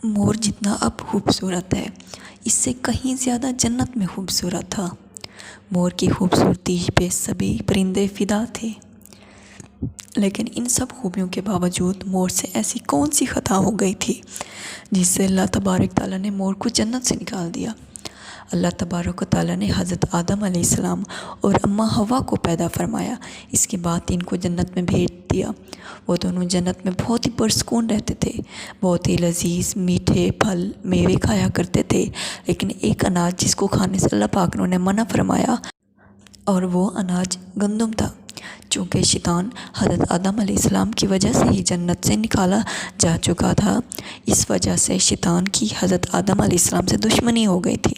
مور جتنا اب خوبصورت ہے اس سے کہیں زیادہ جنت میں خوبصورت تھا۔ مور کی خوبصورتی پہ سبھی پرندے فدا تھے، لیکن ان سب خوبیوں کے باوجود مور سے ایسی کون سی خطا ہو گئی تھی جس سے اللہ تبارک تعالیٰ نے مور کو جنت سے نکال دیا۔ اللہ تبارک و تعالیٰ نے حضرت آدم علیہ السلام اور اماں حوا کو پیدا فرمایا، اس کے بعد ان کو جنت میں بھیج دیا۔ وہ دونوں جنت میں بہت ہی پرسکون رہتے تھے، بہت ہی لذیذ میٹھے پھل میوے کھایا کرتے تھے، لیکن ایک اناج جس کو کھانے سے اللہ پاک نے منع فرمایا اور وہ اناج گندم تھا۔ چونکہ شیطان حضرت آدم علیہ السلام کی وجہ سے ہی جنت سے نکالا جا چکا تھا، اس وجہ سے شیطان کی حضرت آدم علیہ السلام سے دشمنی ہو گئی تھی۔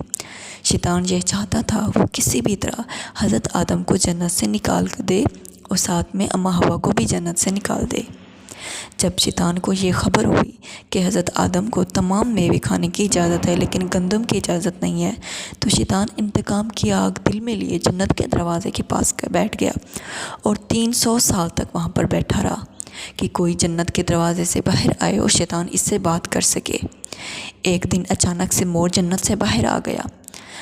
شیطان یہ چاہتا تھا وہ کسی بھی طرح حضرت آدم کو جنت سے نکال دے اور ساتھ میں اماں حوا کو بھی جنت سے نکال دے۔ جب شیطان کو یہ خبر ہوئی کہ حضرت آدم کو تمام میوے کھانے کی اجازت ہے لیکن گندم کی اجازت نہیں ہے، تو شیطان انتقام کی آگ دل میں لیے جنت کے دروازے کے پاس بیٹھ گیا اور 300 سال تک وہاں پر بیٹھا رہا کہ کوئی جنت کے دروازے سے باہر آئے اور شیطان اس سے بات کر سکے۔ ایک دن اچانک سے مور جنت سے باہر آ گیا۔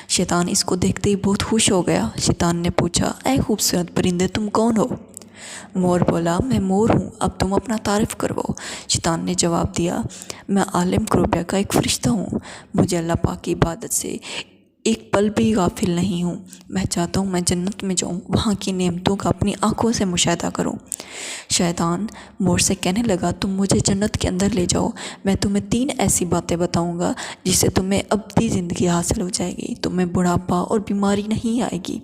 شیطان اس کو دیکھتے ہی بہت خوش ہو گیا۔ شیطان نے پوچھا، اے خوبصورت پرندے تم کون ہو؟ مور بولا، میں مور ہوں، اب تم اپنا تعارف کرو۔ شیطان نے جواب دیا، میں عالم کروبیہ کا ایک فرشتہ ہوں، مجھے اللہ پاک کی عبادت سے ایک پل بھی غافل نہیں ہوں۔ میں چاہتا ہوں میں جنت میں جاؤں، وہاں کی نعمتوں کا اپنی آنکھوں سے مشاہدہ کروں۔ شیطان مور سے کہنے لگا، تم مجھے جنت کے اندر لے جاؤ، میں تمہیں 3 ایسی باتیں بتاؤں گا جس سے تمہیں ابدی زندگی حاصل ہو جائے گی، تمہیں بڑھاپا اور بیماری نہیں آئے گی،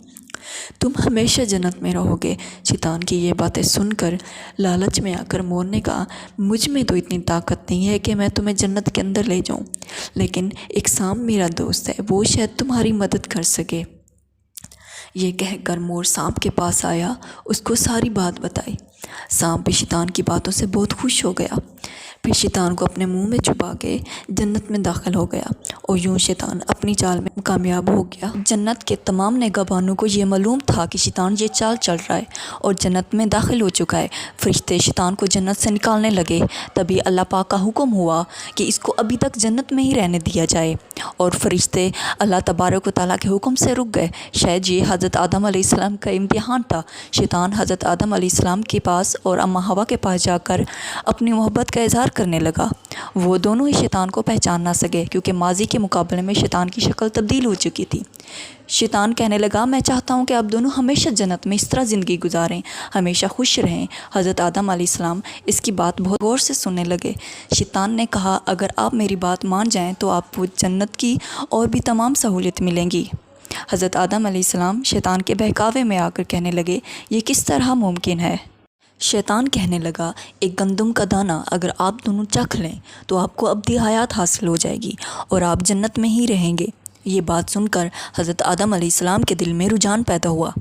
تم ہمیشہ جنت میں رہو گے۔ شیطان کی یہ باتیں سن کر لالچ میں آ کر مور نے کہا، مجھ میں تو اتنی طاقت نہیں ہے کہ میں تمہیں جنت کے اندر لے جاؤں، لیکن ایک سانپ میرا دوست ہے، وہ شاید تمہاری مدد کر سکے۔ یہ کہہ کر مور سانپ کے پاس آیا، اس کو ساری بات بتائی۔ سانپ بھی شیطان کی باتوں سے بہت خوش ہو گیا، پھر شیطان کو اپنے منہ میں چھپا کے جنت میں داخل ہو گیا اور یوں شیطان اپنی چال میں کامیاب ہو گیا۔ جنت کے تمام نگہبانوں کو یہ معلوم تھا کہ شیطان یہ چال چل رہا ہے اور جنت میں داخل ہو چکا ہے۔ فرشتے شیطان کو جنت سے نکالنے لگے، تبھی اللہ پاک کا حکم ہوا کہ اس کو ابھی تک جنت میں ہی رہنے دیا جائے، اور فرشتے اللہ تبارک و تعالیٰ کے حکم سے رک گئے۔ شاید یہ حضرت آدم علیہ السلام کا امتحان تھا۔ شیطان حضرت آدم علیہ السلام کے پاس اور اماں حوا کے پاس جا کر اپنی محبت کا اظہار کرنے لگا۔ وہ دونوں ہی شیطان کو پہچان نہ سکے کیونکہ ماضی کے مقابلے میں شیطان کی شکل تبدیل ہو چکی تھی۔ شیطان کہنے لگا، میں چاہتا ہوں کہ آپ دونوں ہمیشہ جنت میں اس طرح زندگی گزاریں، ہمیشہ خوش رہیں۔ حضرت آدم علیہ السلام اس کی بات بہت غور سے سننے لگے۔ شیطان نے کہا، اگر آپ میری بات مان جائیں تو آپ کو جنت کی اور بھی تمام سہولت ملیں گی۔ حضرت آدم علیہ السلام شیطان کے بہکاوے میں آ کر کہنے لگے، یہ کس طرح ممکن ہے؟ شیطان کہنے لگا، ایک گندم کا دانہ اگر آپ دونوں چکھ لیں تو آپ کو ابدی حیات حاصل ہو جائے گی اور آپ جنت میں ہی رہیں گے۔ یہ بات سن کر حضرت آدم علیہ السلام کے دل میں رجحان پیدا ہوا،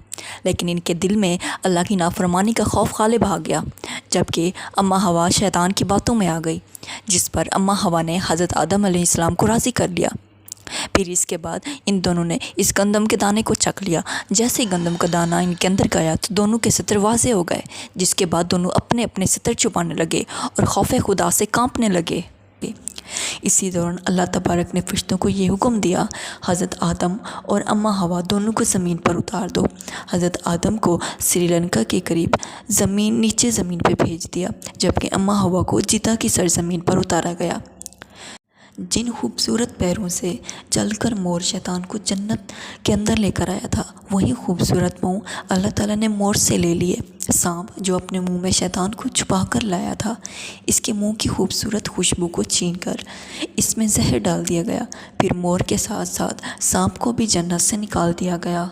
لیکن ان کے دل میں اللہ کی نافرمانی کا خوف غالب آ گیا، جبکہ اماں حوا شیطان کی باتوں میں آ گئی، جس پر اماں حوا نے حضرت آدم علیہ السلام کو راضی کر لیا۔ پھر اس کے بعد ان دونوں نے اس گندم کے دانے کو چکھ لیا۔ جیسے ہی گندم کا دانہ ان کے اندر گیا تو دونوں کے ستر واضح ہو گئے، جس کے بعد دونوں اپنے اپنے ستر چھپانے لگے اور خوف خدا سے کانپنے لگے۔ اسی دوران اللہ تبارک نے فرشتوں کو یہ حکم دیا، حضرت آدم اور اماں حوا دونوں کو زمین پر اتار دو۔ حضرت آدم کو سری لنکا کے قریب نیچے زمین پہ بھیج دیا، جبکہ اماں حوا کو جدہ کی سرزمین پر اتارا گیا۔ جن خوبصورت پیروں سے چل کر مور شیطان کو جنت کے اندر لے کر آیا تھا، وہی خوبصورت پاؤں اللہ تعالیٰ نے مور سے لے لیے۔ سانپ جو اپنے منہ میں شیطان کو چھپا کر لایا تھا، اس کے منہ کی خوبصورت خوشبو کو چھین کر اس میں زہر ڈال دیا گیا، پھر مور کے ساتھ ساتھ سانپ کو بھی جنت سے نکال دیا گیا۔